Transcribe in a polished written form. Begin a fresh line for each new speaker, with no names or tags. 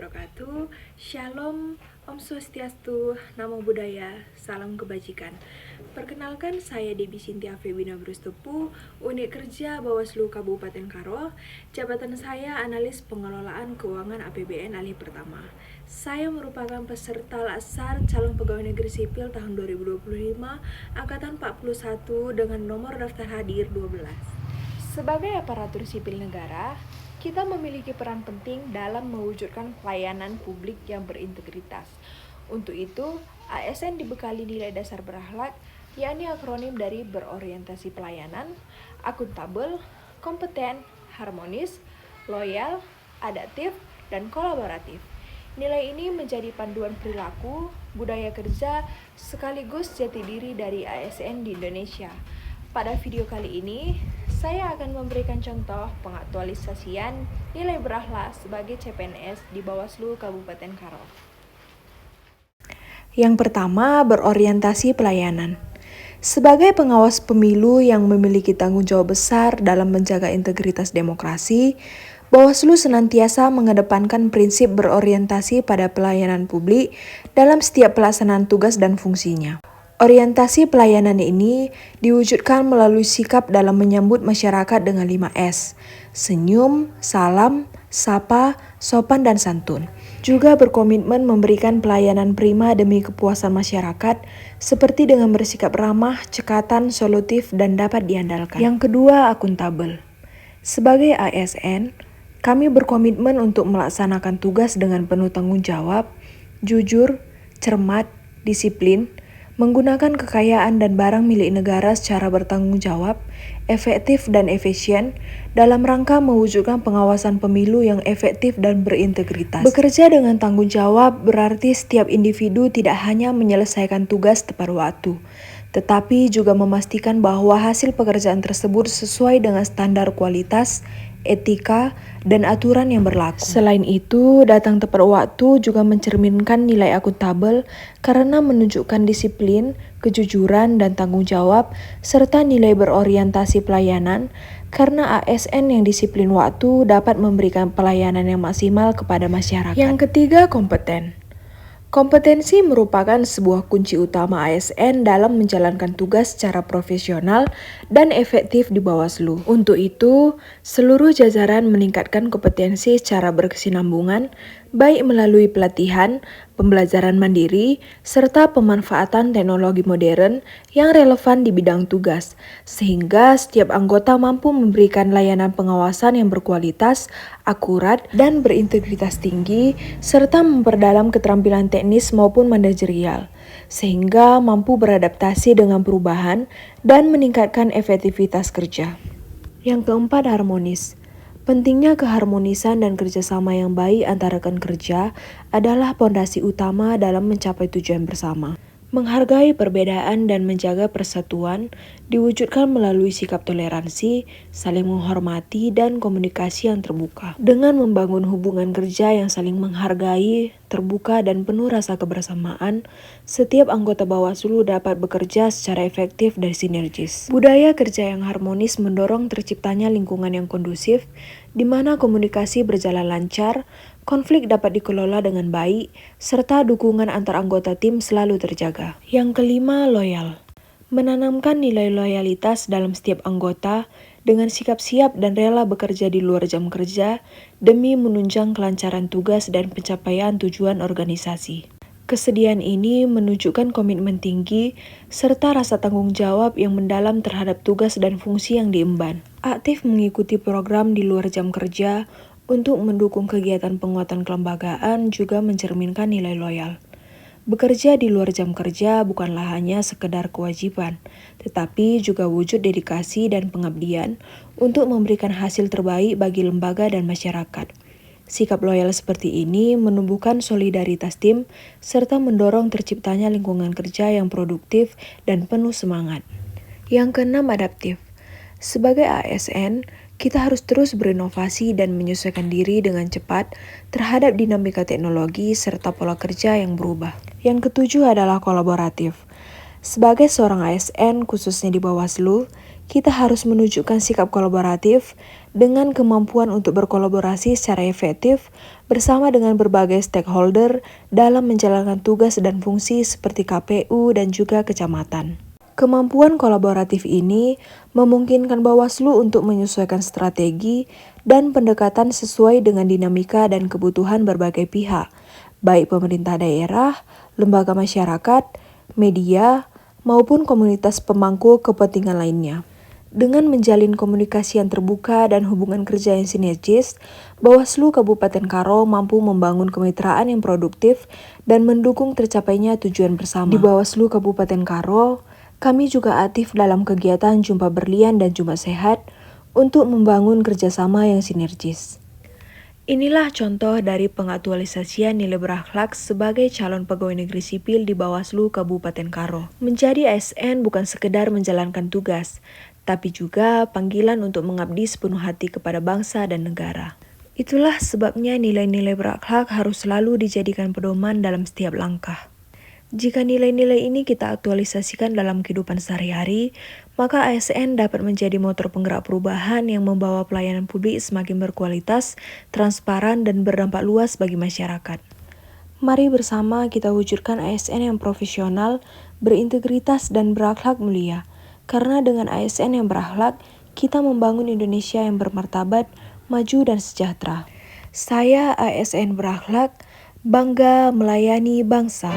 wabarakatuh. Shalom, Om Swastiastu, Namo Buddhaya, Salam Kebajikan. Perkenalkan, saya Debbie Cynthia Febina Brustupu, Unit Kerja Bawaslu Kabupaten Karo. Jabatan saya Analis Pengelolaan Keuangan APBN Alih Pertama. Saya merupakan peserta Laksar Calon Pegawai Negeri Sipil tahun 2025, Angkatan 41 dengan nomor daftar hadir 12. Sebagai aparatur sipil negara, kita memiliki peran penting dalam mewujudkan pelayanan publik yang berintegritas. Untuk itu, ASN dibekali nilai dasar berakhlak, yakni akronim dari berorientasi pelayanan, akuntabel, kompeten, harmonis, loyal, adaptif, dan kolaboratif. Nilai ini menjadi panduan perilaku, budaya kerja, sekaligus jati diri dari ASN di Indonesia. Pada video kali ini, saya akan memberikan contoh pengaktualisasian nilai berakhlak sebagai CPNS di Bawaslu Kabupaten Karo. Yang pertama, berorientasi pelayanan. Sebagai pengawas pemilu yang memiliki tanggung jawab besar dalam menjaga integritas demokrasi, Bawaslu senantiasa mengedepankan prinsip berorientasi pada pelayanan publik dalam setiap pelaksanaan tugas dan fungsinya. Orientasi pelayanan ini diwujudkan melalui sikap dalam menyambut masyarakat dengan 5S, senyum, salam, sapa, sopan, dan santun. Juga berkomitmen memberikan pelayanan prima demi kepuasan masyarakat, seperti dengan bersikap ramah, cekatan, solutif, dan dapat diandalkan. Yang kedua, akuntabel. Sebagai ASN, kami berkomitmen untuk melaksanakan tugas dengan penuh tanggung jawab, jujur, cermat, disiplin, menggunakan kekayaan dan barang milik negara secara bertanggung jawab, efektif dan efisien, dalam rangka mewujudkan pengawasan pemilu yang efektif dan berintegritas. Bekerja dengan tanggung jawab berarti setiap individu tidak hanya menyelesaikan tugas tepat waktu, tetapi juga memastikan bahwa hasil pekerjaan tersebut sesuai dengan standar kualitas, etika, dan aturan yang berlaku. Selain itu, datang tepat waktu juga mencerminkan nilai akuntabel karena menunjukkan disiplin, kejujuran, dan tanggung jawab, serta nilai berorientasi pelayanan karena ASN yang disiplin waktu dapat memberikan pelayanan yang maksimal kepada masyarakat. Yang ketiga, kompeten. Kompetensi merupakan sebuah kunci utama ASN dalam menjalankan tugas secara profesional dan efektif di Bawaslu. Untuk itu, seluruh jajaran meningkatkan kompetensi secara berkesinambungan, baik melalui pelatihan, pembelajaran mandiri, serta pemanfaatan teknologi modern yang relevan di bidang tugas, sehingga setiap anggota mampu memberikan layanan pengawasan yang berkualitas, akurat, dan berintegritas tinggi, serta memperdalam keterampilan teknis maupun manajerial, sehingga mampu beradaptasi dengan perubahan dan meningkatkan efektivitas kerja. Yang keempat, harmonis. Pentingnya keharmonisan dan kerjasama yang baik antara rekan kerja adalah pondasi utama dalam mencapai tujuan bersama. Menghargai perbedaan dan menjaga persatuan diwujudkan melalui sikap toleransi, saling menghormati, dan komunikasi yang terbuka. Dengan membangun hubungan kerja yang saling menghargai, terbuka, dan penuh rasa kebersamaan, setiap anggota Bawaslu dapat bekerja secara efektif dan sinergis. Budaya kerja yang harmonis mendorong terciptanya lingkungan yang kondusif, di mana komunikasi berjalan lancar, konflik dapat dikelola dengan baik, serta dukungan antar anggota tim selalu terjaga. Yang kelima, loyal. Menanamkan nilai loyalitas dalam setiap anggota dengan sikap siap dan rela bekerja di luar jam kerja demi menunjang kelancaran tugas dan pencapaian tujuan organisasi. Kesediaan ini menunjukkan komitmen tinggi serta rasa tanggung jawab yang mendalam terhadap tugas dan fungsi yang diemban. Aktif mengikuti program di luar jam kerja untuk mendukung kegiatan penguatan kelembagaan juga mencerminkan nilai loyal. Bekerja di luar jam kerja bukanlah hanya sekedar kewajiban, tetapi juga wujud dedikasi dan pengabdian untuk memberikan hasil terbaik bagi lembaga dan masyarakat. Sikap loyal seperti ini menumbuhkan solidaritas tim serta mendorong terciptanya lingkungan kerja yang produktif dan penuh semangat. Yang keenam, adaptif. Sebagai ASN, kita harus terus berinovasi dan menyesuaikan diri dengan cepat terhadap dinamika teknologi serta pola kerja yang berubah. Yang ketujuh adalah kolaboratif. Sebagai seorang ASN, khususnya di Bawaslu, kita harus menunjukkan sikap kolaboratif dengan kemampuan untuk berkolaborasi secara efektif bersama dengan berbagai stakeholder dalam menjalankan tugas dan fungsi seperti KPU dan juga kecamatan. Kemampuan kolaboratif ini memungkinkan Bawaslu untuk menyesuaikan strategi dan pendekatan sesuai dengan dinamika dan kebutuhan berbagai pihak, baik pemerintah daerah, lembaga masyarakat, media, maupun komunitas pemangku kepentingan lainnya. Dengan menjalin komunikasi yang terbuka dan hubungan kerja yang sinergis, Bawaslu Kabupaten Karo mampu membangun kemitraan yang produktif dan mendukung tercapainya tujuan bersama. Di Bawaslu Kabupaten Karo, kami juga aktif dalam kegiatan Jumpa Berlian dan Jumpa Sehat untuk membangun kerjasama yang sinergis. Inilah contoh dari pengaktualisasian nilai berakhlak sebagai calon pegawai negeri sipil di Bawaslu Kabupaten Karo. Menjadi ASN bukan sekedar menjalankan tugas, tapi juga panggilan untuk mengabdi sepenuh hati kepada bangsa dan negara. Itulah sebabnya nilai-nilai berakhlak harus selalu dijadikan pedoman dalam setiap langkah. Jika nilai-nilai ini kita aktualisasikan dalam kehidupan sehari-hari, maka ASN dapat menjadi motor penggerak perubahan yang membawa pelayanan publik semakin berkualitas, transparan, dan berdampak luas bagi masyarakat. Mari bersama kita wujudkan ASN yang profesional, berintegritas, dan berakhlak mulia. Karena dengan ASN yang berakhlak, kita membangun Indonesia yang bermartabat, maju, dan sejahtera. Saya ASN berakhlak, bangga melayani bangsa.